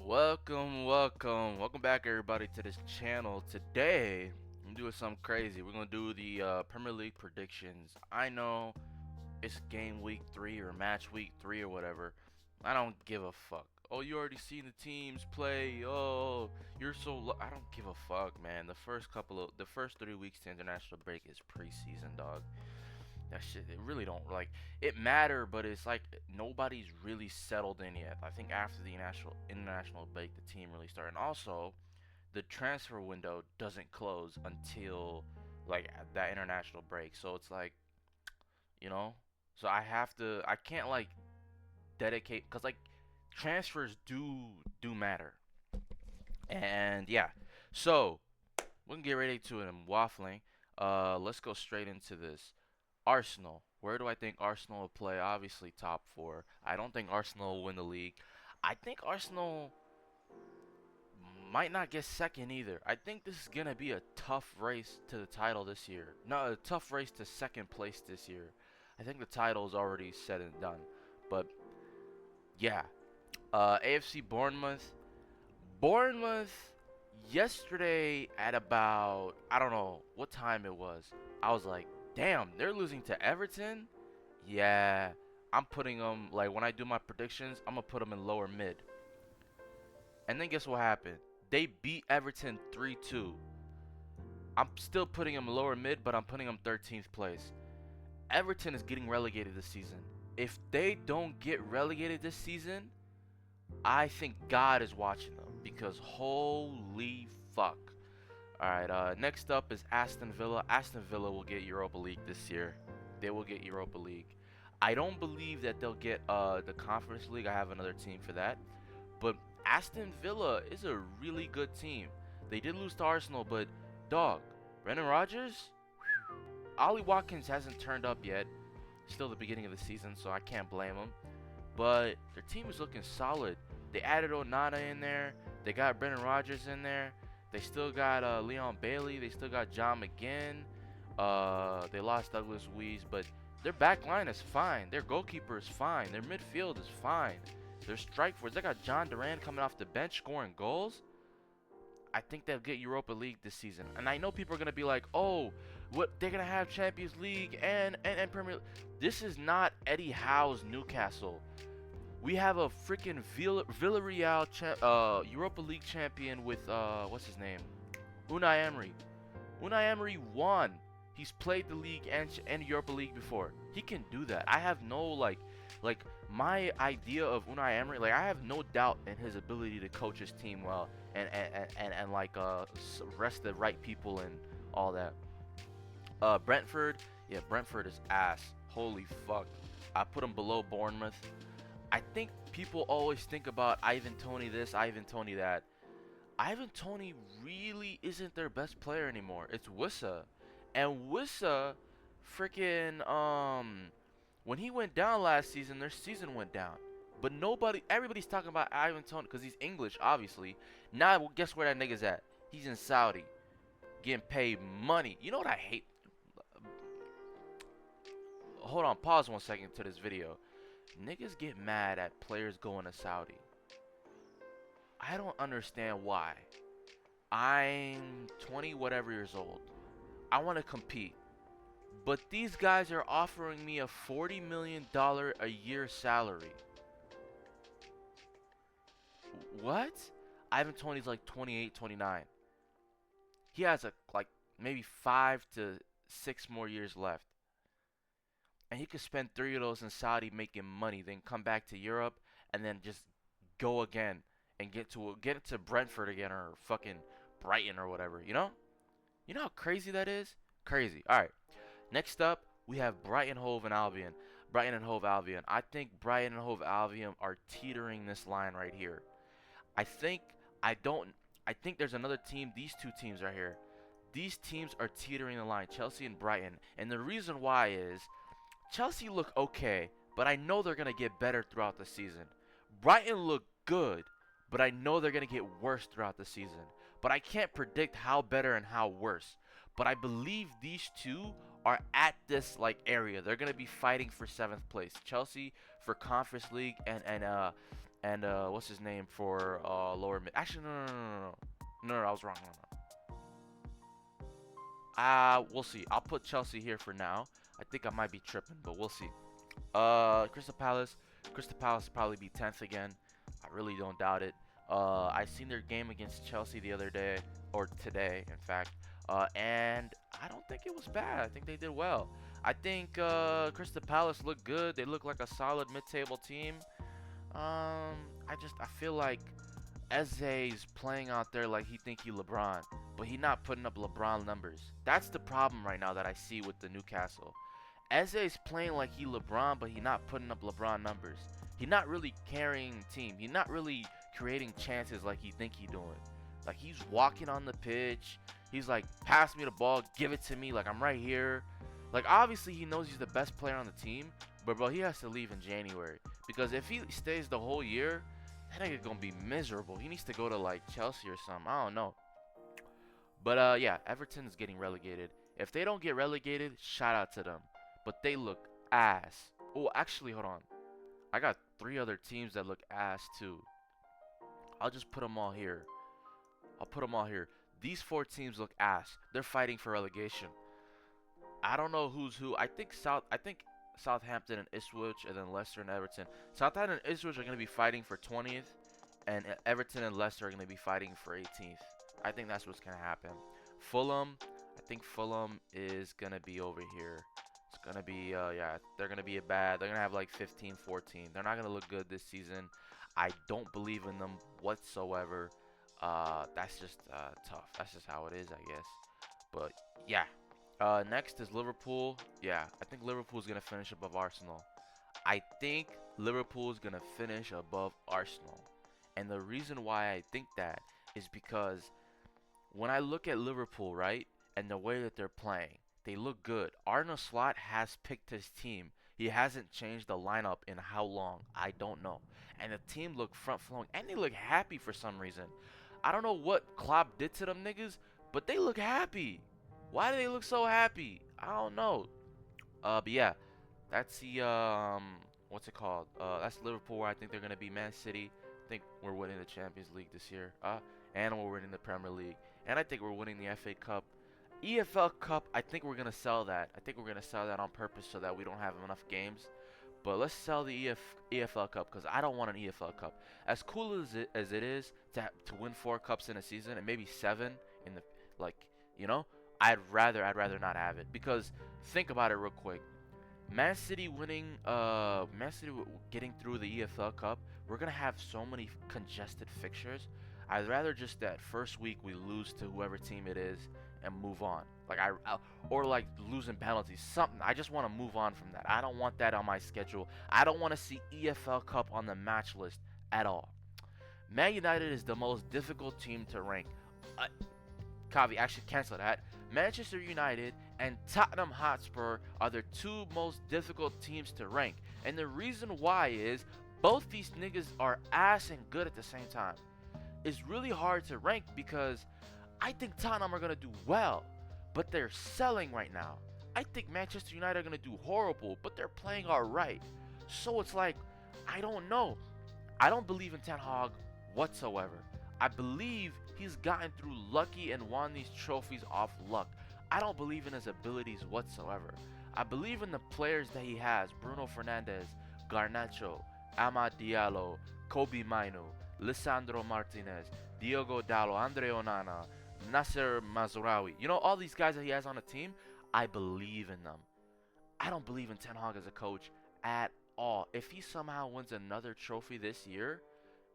Welcome back, everybody, to this channel. Today, I'm doing something crazy. We're gonna do the Premier League predictions. I know it's game week 3 or match week 3 or whatever. I don't give a fuck. Oh, you already seen the teams play. Oh, you're so. I don't give a fuck, man. The first 3 weeks to international break is preseason, dog. That shit, it really don't like it matter, but it's like nobody's really settled in yet. I think after the international break, the team really started. And also, the transfer window doesn't close until like that international break. So it's like, you know, so I can't like dedicate because like transfers do matter. And yeah, so we can get ready to it. I'm waffling. Let's go straight into this. Arsenal. Where do I think Arsenal will play? Obviously, top four. I don't think Arsenal will win the league. I think Arsenal might not get second either. I think this is gonna be a tough race to the title this year. No, a tough race to second place this year. I think the title is already said and done. But yeah, AFC Bournemouth. Bournemouth yesterday at about I don't know what time it was. I was like, damn, they're losing to Everton. Yeah, I'm putting them like when I do my predictions, I'm gonna put them in lower mid. And then guess what happened? They beat Everton 3-2. I'm still putting them lower mid, but I'm putting them 13th place. Everton is getting relegated this season. If they don't get relegated this season, I think God is watching them because holy fuck. Alright, next up is Aston Villa. Aston Villa will get Europa League this year. They will get Europa League. I don't believe that they'll get the Conference League. I have another team for that. But Aston Villa is a really good team. They did lose to Arsenal, but dog, Brendan Rodgers, Ollie Watkins hasn't turned up yet. Still the beginning of the season, so I can't blame him. But their team is looking solid. They added Onana in there. They got Brendan Rodgers in there. They still got Leon Bailey. They still got John McGinn. They lost Douglas Luiz, but their back line is fine. Their goalkeeper is fine. Their midfield is fine. Their strike force. They got John Duran coming off the bench scoring goals. I think they'll get Europa League this season. And I know people are gonna be like, "Oh, what? They're gonna have Champions League and Premier League." This is not Eddie Howe's Newcastle. We have a freaking Villarreal Europa League champion with what's his name? Unai Emery. Unai Emery won. He's played the league and Europa League before. He can do that. I have no like my idea of Unai Emery. Like I have no doubt in his ability to coach his team well and like rest the right people and all that. Brentford. Yeah, Brentford is ass. Holy fuck. I put him below Bournemouth. I think people always think about Ivan Toney this, Ivan Toney that. Ivan Toney really isn't their best player anymore. It's Wissa. And Wissa freaking when he went down last season, their season went down. But everybody's talking about Ivan Toney because he's English, obviously. Now guess where that nigga's at? He's in Saudi. Getting paid money. You know what I hate? Hold on, pause 1 second to this video. Niggas get mad at players going to Saudi. I don't understand why. I'm 20 whatever years old. I want to compete. But these guys are offering me a $40 million a year salary. What? Ivan Toney's like 28, 29. He has like maybe 5 to 6 more years left. And he could spend 3 of those in Saudi making money, then come back to Europe and then just go again and get to Brentford again or fucking Brighton or whatever, you know? You know how crazy that is? Crazy. All right. Next up, we have Brighton Hove and Albion. Brighton and Hove Albion. I think Brighton and Hove Albion are teetering this line right here. I think there's another team. These two teams are here. These teams are teetering the line, Chelsea and Brighton. And the reason why is Chelsea look okay, but I know they're going to get better throughout the season. Brighton look good, but I know they're going to get worse throughout the season. But I can't predict how better and how worse. But I believe these two are at this area. They're going to be fighting for 7th place. Chelsea for Conference League and and what's his name for lower mid. Actually, no, I was wrong. No. We'll see. I'll put Chelsea here for now. I think I might be tripping, but we'll see. Crystal Palace. Crystal Palace will probably be 10th again. I really don't doubt it. I seen their game against Chelsea the other day, or today, in fact. And I don't think it was bad. I think they did well. I think Crystal Palace looked good. They look like a solid mid-table team. I feel like Eze's playing out there like he think he LeBron, but he not putting up LeBron numbers. That's the problem right now that I see with the Newcastle. Eze's playing like he LeBron, but he not putting up LeBron numbers. He not really carrying the team. He not really creating chances like he think he doing. Like he's walking on the pitch. He's like, pass me the ball, give it to me, like I'm right here. Like obviously he knows he's the best player on the team, but bro, he has to leave in January because if he stays the whole year, that nigga gonna be miserable. He needs to go to like Chelsea or something. I don't know. But yeah, Everton is getting relegated. If they don't get relegated, shout out to them. But they look ass. Oh, actually, hold on. I got 3 other teams that look ass too. I'll just put them all here. I'll put them all here. These 4 teams look ass. They're fighting for relegation. I don't know who's who. I think Southampton and Ipswich, and then Leicester and Everton. Southampton and Ipswich are going to be fighting for 20th, and Everton and Leicester are going to be fighting for 18th. I think that's what's going to happen. Fulham, I think Fulham is going to be over here. It's going to be, yeah, they're going to be bad. They're going to have like 15, 14. They're not going to look good this season. I don't believe in them whatsoever. That's just tough. That's just how it is, I guess. But yeah. Next is Liverpool. Yeah, I think Liverpool's gonna finish above Arsenal. I think Liverpool's gonna finish above Arsenal. And the reason why I think that is because when I look at Liverpool, right, and the way that they're playing, they look good. Arne Slot has picked his team. He hasn't changed the lineup in how long? I don't know. And the team look front flowing and they look happy for some reason. I don't know what Klopp did to them niggas, but they look happy. Why do they look so happy? I don't know. But yeah, that's the what's it called? That's Liverpool. Where I think they're gonna be Man City. I think we're winning the Champions League this year. And we're winning the Premier League. And I think we're winning the FA Cup. EFL Cup, I think we're gonna sell that. I think we're gonna sell that on purpose so that we don't have enough games. But let's sell the EFL Cup because I don't want an EFL Cup. As cool as it is to win 4 cups in a season and maybe 7 in the like, you know, I'd rather not have it because think about it real quick. Man City getting through the EFL Cup, we're gonna have so many congested fixtures. I'd rather just that first week we lose to whoever team it is and move on. Like or like losing penalties, something. I just want to move on from that. I don't want that on my schedule. I don't want to see EFL Cup on the match list at all. Man United is the most difficult team to rank. Kavi, actually cancel that. Manchester United and Tottenham Hotspur are the 2 most difficult teams to rank. And the reason why is both these niggas are ass and good at the same time. It's really hard to rank because I think Tottenham are going to do well, but they're selling right now. I think Manchester United are going to do horrible, but they're playing alright. So it's like, I don't know. I don't believe in Ten Hag whatsoever. I believe he's gotten through lucky and won these trophies off luck. I don't believe in his abilities whatsoever. I believe in the players that he has. Bruno Fernandes, Garnacho, Amad Diallo, Kobe Mainu, Lisandro Martinez, Diogo Dallo, Andre Onana, Nasser Mazraoui. You know, all these guys that he has on the team, I believe in them. I don't believe in Ten Hag as a coach at all. If he somehow wins another trophy this year,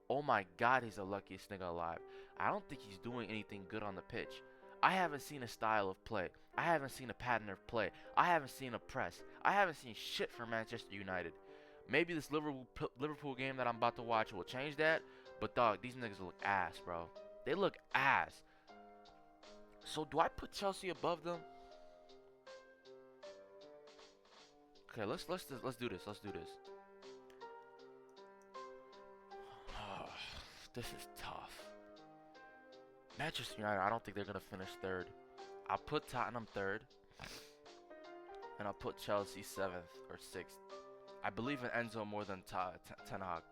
oh my God, he's the luckiest nigga alive. I don't think he's doing anything good on the pitch. I haven't seen a style of play. I haven't seen a pattern of play. I haven't seen a press. I haven't seen shit from Manchester United. Maybe this Liverpool game that I'm about to watch will change that. But dog, these niggas look ass, bro. They look ass. So do I put Chelsea above them? Okay, let's do this. Let's do this. This is tough. Manchester United, I don't think they're gonna finish 3rd. I'll put Tottenham 3rd, and I'll put Chelsea 7th or 6th. I believe in Enzo more than Ten Hag.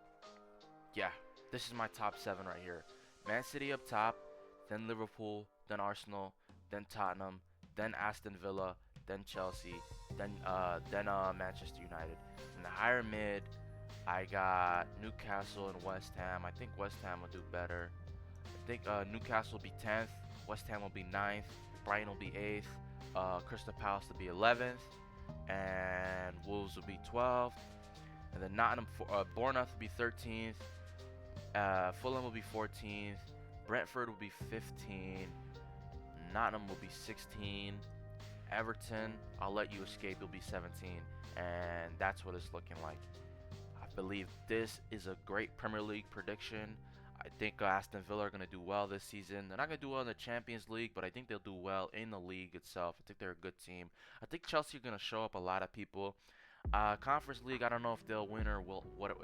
yeah, this is my top 7 right here. Man City up top, then Liverpool, then Arsenal, then Tottenham, then Aston Villa, then Chelsea, then Manchester United. In the higher mid, I got Newcastle and West Ham. I think West Ham will do better. I think Newcastle will be 10th, West Ham will be 9th, Brighton will be 8th, Crystal Palace will be 11th, and Wolves will be 12th. And then Bournemouth will be 13th, Fulham will be 14th, Brentford will be 15th, Nottingham will be 16th, Everton, I'll let you escape, will be 17th, and that's what it's looking like. I believe this is a great Premier League prediction. I think Aston Villa are going to do well this season. They're not going to do well in the Champions League, but I think they'll do well in the league itself. I think they're a good team. I think Chelsea are going to show up a lot of people. Conference League, I don't know if they'll win or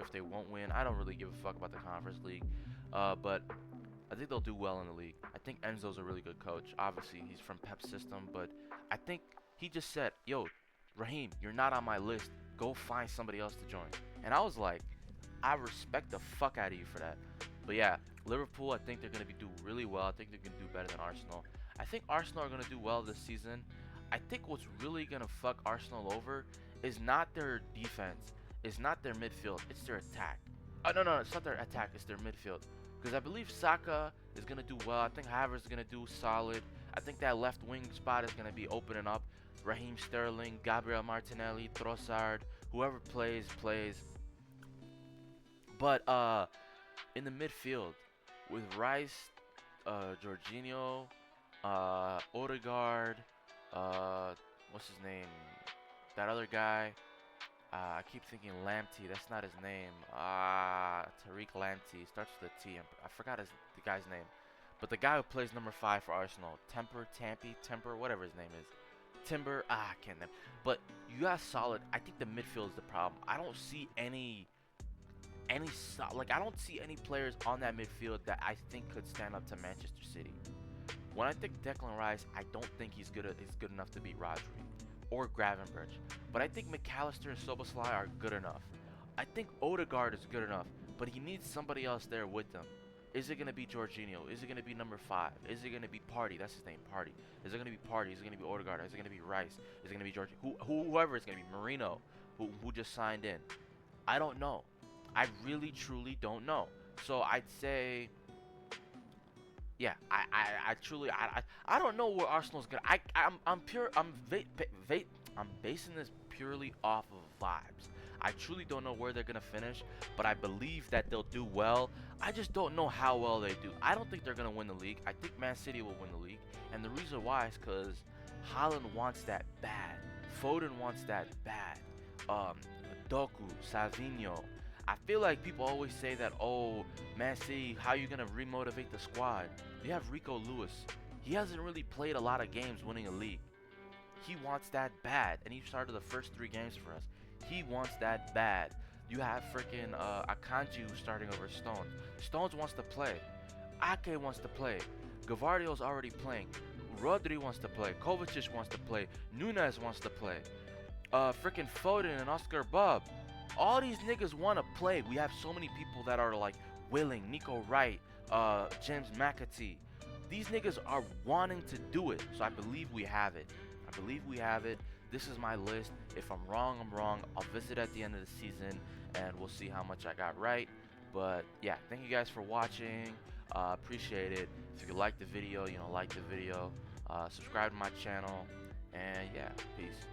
if they won't win. I don't really give a fuck about the Conference League, but I think they'll do well in the league. I think Enzo's a really good coach. Obviously, he's from Pep's system, but I think he just said, "Yo, Raheem, you're not on my list. Go find somebody else to join." And I was like, I respect the fuck out of you for that. But yeah, Liverpool, I think they're going to do really well. I think they're going to do better than Arsenal. I think Arsenal are going to do well this season. I think what's really going to fuck Arsenal over is not their defense. It's not their midfield. It's their attack. Oh, no, it's not their attack. It's their midfield. Because I believe Saka is going to do well. I think Havertz is going to do solid. I think that left wing spot is going to be opening up. Raheem Sterling, Gabriel Martinelli, Trossard, whoever plays. But in the midfield, with Rice, Jorginho, Odegaard, what's his name? That other guy. I keep thinking Lamptey. That's not his name. Tariq Lamptey. Starts with a T. I forgot the guy's name. But the guy who plays number 5 for Arsenal. Temper, whatever his name is. Timber. I can't remember. But you got solid. I think the midfield is the problem. I don't see I don't see any players on that midfield that I think could stand up to Manchester City. When I think Declan Rice, I don't think he's good enough to beat Rodri or Gravenberch. But I think McAllister and Szoboszlai are good enough. I think Odegaard is good enough, but he needs somebody else there with them. Is it going to be Jorginho? Is it going to be number 5? Is it going to be Party? That's his name, Party. Is it going to be Party? Is it going to be Odegaard? Is it going to be Rice? Is it going to be George? Whoever it's going to be, Marino, who just signed in. I don't know. I really, truly don't know. So I'd say, yeah, I truly, I don't know where Arsenal's gonna. I'm basing this purely off of vibes. I truly don't know where they're gonna finish, but I believe that they'll do well. I just don't know how well they do. I don't think they're gonna win the league. I think Man City will win the league, and the reason why is because Haaland wants that bad. Foden wants that bad. Doku, Savinho. I feel like people always say that, oh, Man City, how are you going to remotivate the squad? You have Rico Lewis. He hasn't really played a lot of games winning a league. He wants that bad, and he started the first 3 games for us. He wants that bad. You have freaking Akanji starting over Stones. Stones wants to play. Ake wants to play. Gavardio's already playing. Rodri wants to play. Kovacic wants to play. Nunes wants to play. Freaking Foden and Oscar Bub. All these niggas want to play. We have so many people that are like willing. Nico Wright, James McAtee. These niggas are wanting to do it. So I believe we have it. This is my list. If I'm wrong, I'm wrong. I'll visit at the end of the season and we'll see how much I got right. But yeah, thank you guys for watching. Appreciate it. If you like the video, like the video. Subscribe to my channel. And yeah, peace.